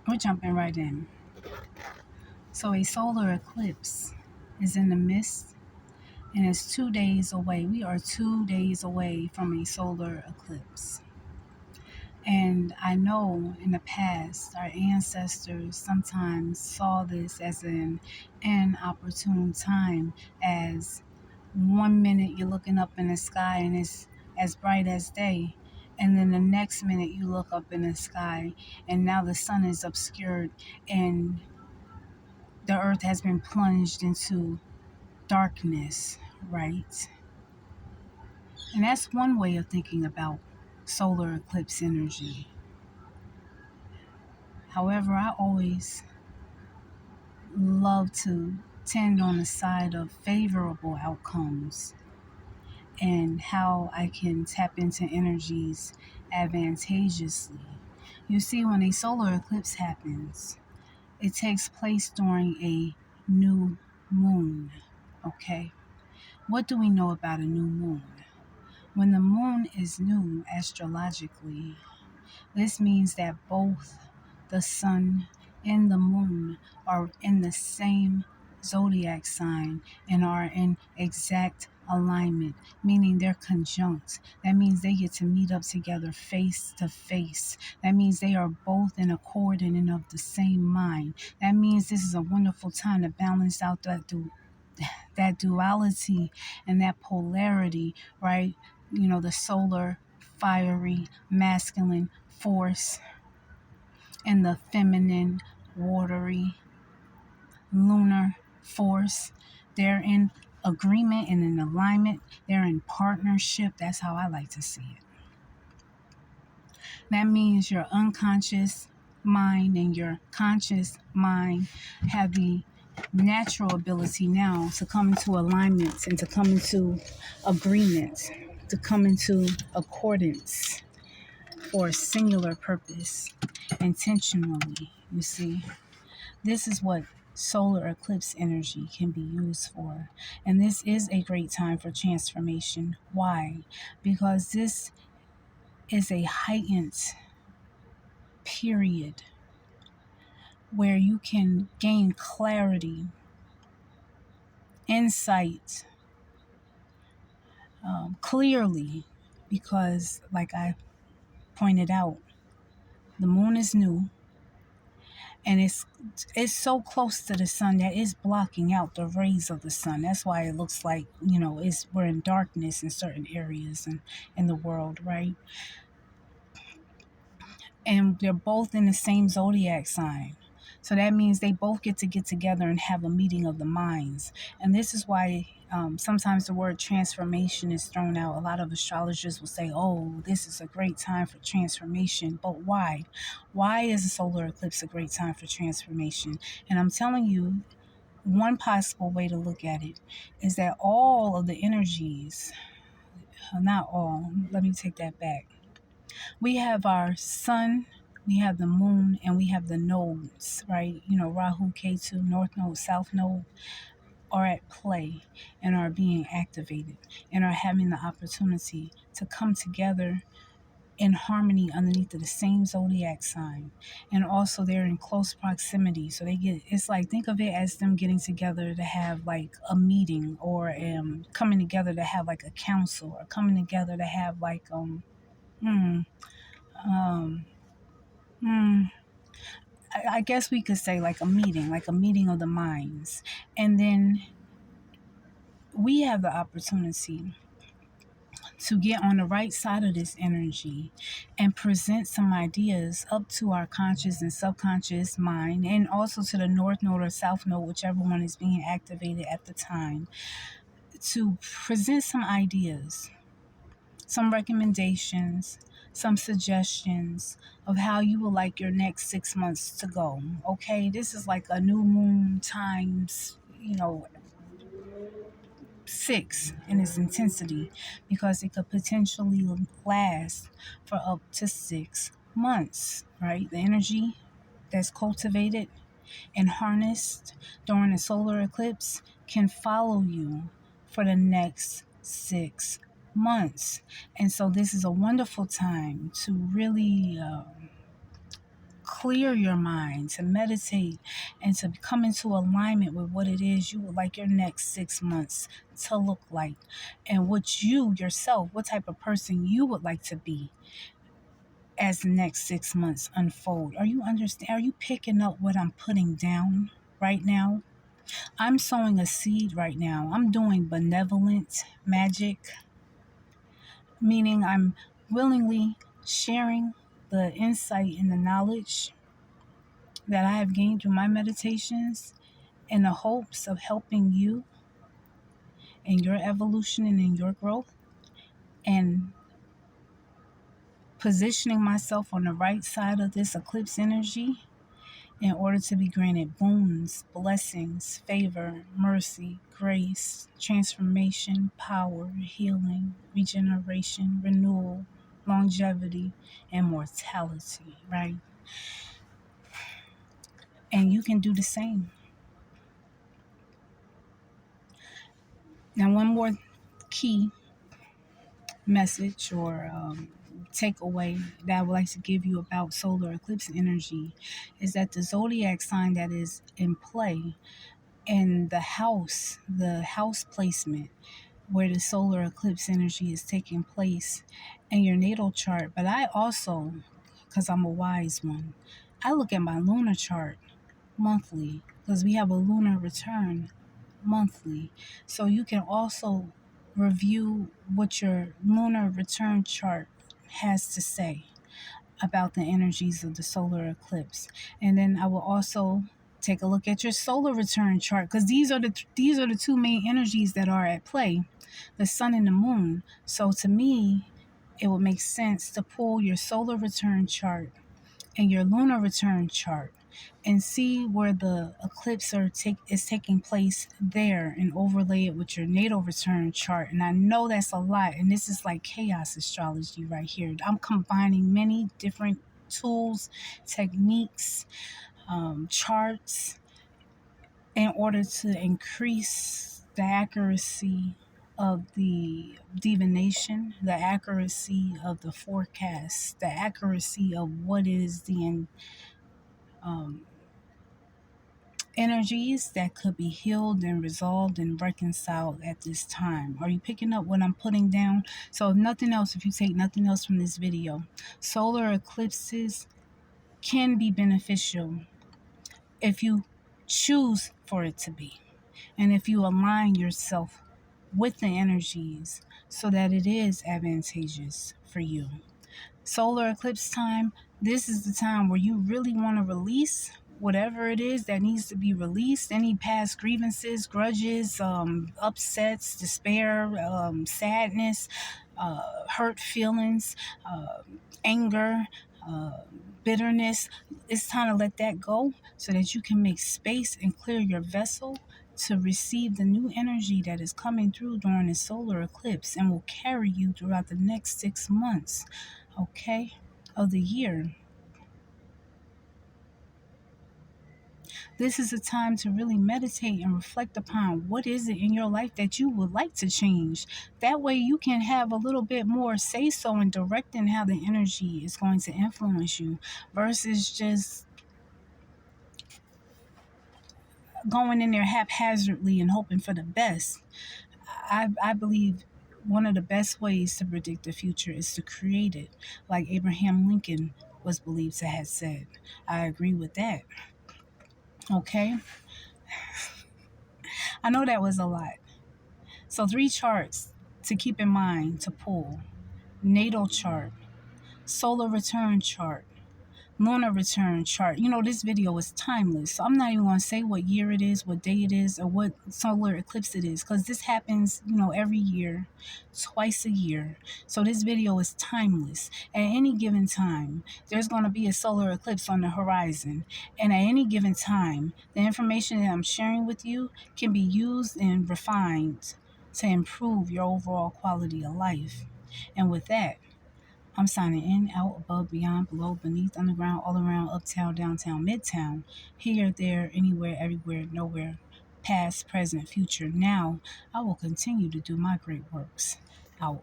We're jumping right in. So, a solar eclipse is in the midst and it's 2 days away. We are 2 days away from a solar eclipse. And I know in the past, our ancestors sometimes saw this as an inopportune time, as 1 minute you're looking up in the sky and it's as bright as day. And then the next minute you look up in the sky and now the sun is obscured and the earth has been plunged into darkness, right? And that's one way of thinking about solar eclipse energy. However, I always love to tend on the side of favorable outcomes and how I can tap into energies advantageously. You see, when a solar eclipse happens, it takes place during a new moon. Okay? What do we know about a new moon? When the moon is new astrologically, this means that both the sun and the moon are in the same zodiac sign and are in exact alignment, meaning they're conjunct. That means they get to meet up together face to face. That means they are both in accord and of the same mind. That means this is a wonderful time to balance out that duality and that polarity, right? The solar, fiery, masculine force and the feminine, watery, lunar force. They're in agreement and in alignment. They're in partnership. That's how I like to see it. That means your unconscious mind and your conscious mind have the natural ability now to come into alignments and to come into agreement, to come into accordance for a singular purpose, intentionally, you see. This is what solar eclipse energy can be used for. And this is a great time for transformation. Why? Because this is a heightened period where you can gain clarity, insight, clearly, because, like I pointed out, the moon is new and it's so close to the sun that it's blocking out the rays of the sun. That's why it looks like we're in darkness in certain areas and in the world, right? And they're both in the same zodiac sign. So that means they both get together and have a meeting of the minds. And this is why sometimes the word transformation is thrown out. A lot of astrologers will say, oh, this is a great time for transformation. But why? Why is a solar eclipse a great time for transformation? And I'm telling you, one possible way to look at it is that all of the energies, not all, let me take that back. We have our sun, we have the moon, and we have the nodes, right? Rahu, Ketu, North Node, South Node are at play and are being activated and are having the opportunity to come together in harmony underneath of the same zodiac sign. And also they're in close proximity. So it's like, think of it as them getting together to have like a meeting, or coming together to have like a council, or coming together to have like, I guess we could say like a meeting of the minds. And then we have the opportunity to get on the right side of this energy and present some ideas up to our conscious and subconscious mind, and also to the North Node or South Node, whichever one is being activated at the time, to present some ideas, some recommendations, some suggestions of how you would like your next 6 months to go. Okay, this is like a new moon times, 6 in its intensity, because it could potentially last for up to 6 months, right? The energy that's cultivated and harnessed during a solar eclipse can follow you for the next 6 months. And so this is a wonderful time to really clear your mind, to meditate, and to come into alignment with what it is you would like your next 6 months to look like, and what you yourself, what type of person you would like to be as the next 6 months unfold. Are you understand? Are you picking up what I'm putting down right now? I'm sowing a seed right now. I'm doing benevolent magic, meaning I'm willingly sharing the insight and the knowledge that I have gained through my meditations in the hopes of helping you in your evolution and in your growth, and positioning myself on the right side of this eclipse energy in order to be granted boons, blessings, favor, mercy, grace, transformation, power, healing, regeneration, renewal, longevity, and mortality, right? And you can do the same. Now, one more key message or takeaway that I would like to give you about solar eclipse energy is that the zodiac sign that is in play in the house placement where the solar eclipse energy is taking place in your natal chart. But I also, because I'm a wise one, I look at my lunar chart monthly because we have a lunar return monthly. So you can also review what your lunar return chart has to say about the energies of the solar eclipse. And then I will also take a look at your solar return chart because these are the two main energies that are at play, the sun and the moon. So to me, it would make sense to pull your solar return chart and your lunar return chart and see where the eclipse is taking place there, and overlay it with your natal return chart. And I know that's a lot, and this is like chaos astrology right here. I'm combining many different tools, techniques, charts in order to increase the accuracy of the divination, the accuracy of the forecast, the accuracy of what is the um, energies that could be healed and resolved and reconciled at this time. Are you picking up what I'm putting down? So if nothing else, if you take nothing else from this video, solar eclipses can be beneficial if you choose for it to be, and if you align yourself with the energies so that it is advantageous for you. Solar eclipse time, this is the time where you really want to release whatever it is that needs to be released, any past grievances, grudges, upsets, despair, sadness, hurt feelings, uh, anger, uh, bitterness. It's time to let that go so that you can make space and clear your vessel to receive the new energy that is coming through during the solar eclipse and will carry you throughout the next 6 months, okay, of the year. This is a time to really meditate and reflect upon what is it in your life that you would like to change. That way you can have a little bit more say so in directing how the energy is going to influence you versus just going in there haphazardly and hoping for the best. I believe one of the best ways to predict the future is to create it, like Abraham Lincoln was believed to have said. I agree with that. Okay, I know that was a lot. So 3 charts to keep in mind to pull: natal chart, solar return chart, lunar return chart. You know, this video is timeless, so I'm not even going to say what year it is, what day it is, or what solar eclipse it is, because this happens, every year, twice a year. So this video is timeless. At any given time, there's going to be a solar eclipse on the horizon, and at any given time, the information that I'm sharing with you can be used and refined to improve your overall quality of life. And with that, I'm signing in, out, above, beyond, below, beneath, underground, all around, uptown, downtown, midtown, here, there, anywhere, everywhere, nowhere, past, present, future. Now, I will continue to do my great works. Out.